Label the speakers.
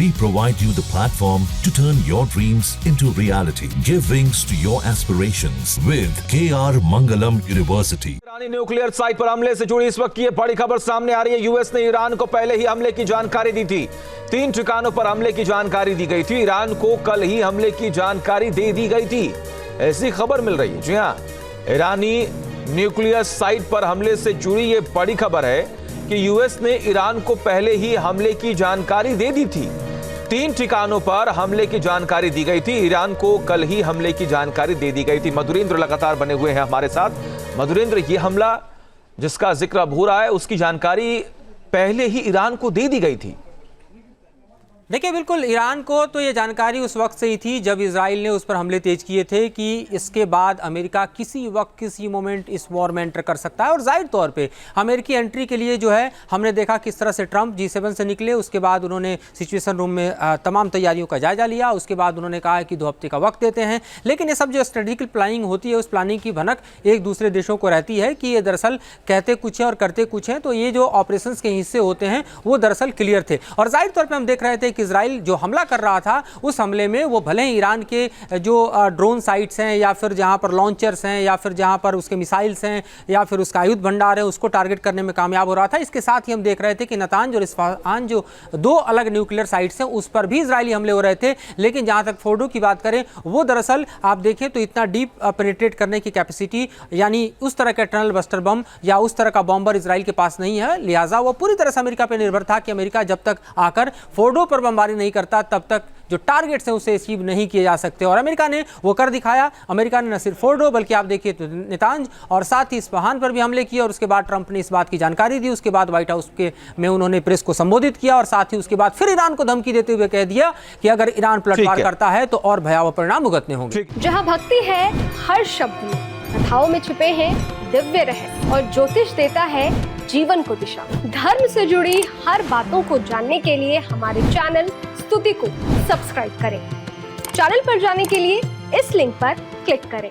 Speaker 1: We provide you the platform to turn your dreams into reality. Give wings to your aspirations with KR Mangalam University.
Speaker 2: Irani nuclear site पर हमले से जुड़ी इस वक्त की बड़ी खबर सामने आ रही है। यूएस ने ईरान को पहले ही हमले की जानकारी दी थी। 3 ठिकानों पर हमले की जानकारी दी गई थी। ईरान को कल ही हमले की जानकारी दे दी गई थी, ऐसी खबर मिल रही है। जी हाँ, ईरानी न्यूक्लियर साइट पर हमले से जुड़ी ये बड़ी खबर है कि यूएस ने ईरान को पहले ही हमले की जानकारी दे दी थी। 3 ठिकानों पर हमले की जानकारी दी गई थी। ईरान को कल ही हमले की जानकारी दे दी गई थी। मधुरेंद्र लगातार बने हुए हैं हमारे साथ। मधुरेंद्र, ये हमला जिसका जिक्र अब हो रहा है, उसकी जानकारी पहले ही ईरान को दे दी गई थी।
Speaker 3: देखिए, बिल्कुल ईरान को तो ये जानकारी उस वक्त से ही थी जब इजराइल ने उस पर हमले तेज किए थे कि इसके बाद अमेरिका किसी वक्त किसी मोमेंट इस वॉर में एंटर कर सकता है। और जाहिर तौर पे अमेरिकी एंट्री के लिए जो है हमने देखा किस तरह से ट्रंप G7 से निकले। उसके बाद उन्होंने सिचुएशन रूम में तमाम तैयारियों का जायजा लिया। उसके बाद उन्होंने कहा कि 2 हफ्ते का वक्त देते हैं। लेकिन ये सब जो स्ट्रेटेजिकल प्लानिंग होती है, उस प्लानिंग की भनक एक दूसरे देशों को रहती है कि ये दरअसल कहते कुछ हैं और करते कुछ हैं। तो ये जो ऑपरेशन के हिस्से होते हैं वो दरअसल क्लियर थे। और जाहिर तौर पर हम देख रहे थे इजराइल जो हमला कर रहा था, उस हमले में वो भले ही ईरान के जो ड्रोन साइट्स हैं या फिर जहां पर लॉन्चर्स हैं या फिर जहां पर उसके मिसाइल्स हैं या फिर उसका आयुध भंडार है, उसको टारगेट करने में कामयाब हो रहा था। इसके साथ ही हम देख रहे थे कि नतांज और इस्फहान जो 2 अलग न्यूक्लियर साइट्स हैं, उस पर भी इजरायली हमले हो रहे थे। लेकिन जहां तक फोर्डो की बात करें, वो दरअसल आप देखें तो इतना डीप पेनिट्रेट करने की कैपेसिटी, यानी उस तरह का टनल बस्टर बम या उस तरह का बॉम्बर इजराइल के पास नहीं है। लिहाजा वो पूरी तरह से अमेरिका पर निर्भर था कि अमेरिका जब तक आकर फोर्डो पर बमबारी नहीं करता, तब तक जो टारगेट्स हैं उसे अचीव नहीं किए जा सकते। और अमेरिका ने वो कर दिखाया। अमेरिका ने न सिर्फ फोर्डो बल्कि आप देखिए तो नेतांज और साथ ही इस्फहान पर भी हमले किए। और उसके बाद ट्रंप ने इस बात की जानकारी दी। उसके बाद व्हाइट हाउस के में उन्होंने प्रेस को संबोधित किया और साथ ही उसके बाद फिर ईरान को धमकी देते हुए कह दिया कि अगर ईरान पलटवार करता है तो और भयावह परिणाम भुगतने होंगे।
Speaker 4: जहां भक्ति है हर शब्द में, कथाओं में छुपे हैं दिव्य रहस्य और ज्योतिष देता है जीवन को दिशा। धर्म से जुड़ी हर बातों को जानने के लिए हमारे चैनल स्तुति को सब्सक्राइब करें। चैनल पर जाने के लिए इस लिंक पर क्लिक करें।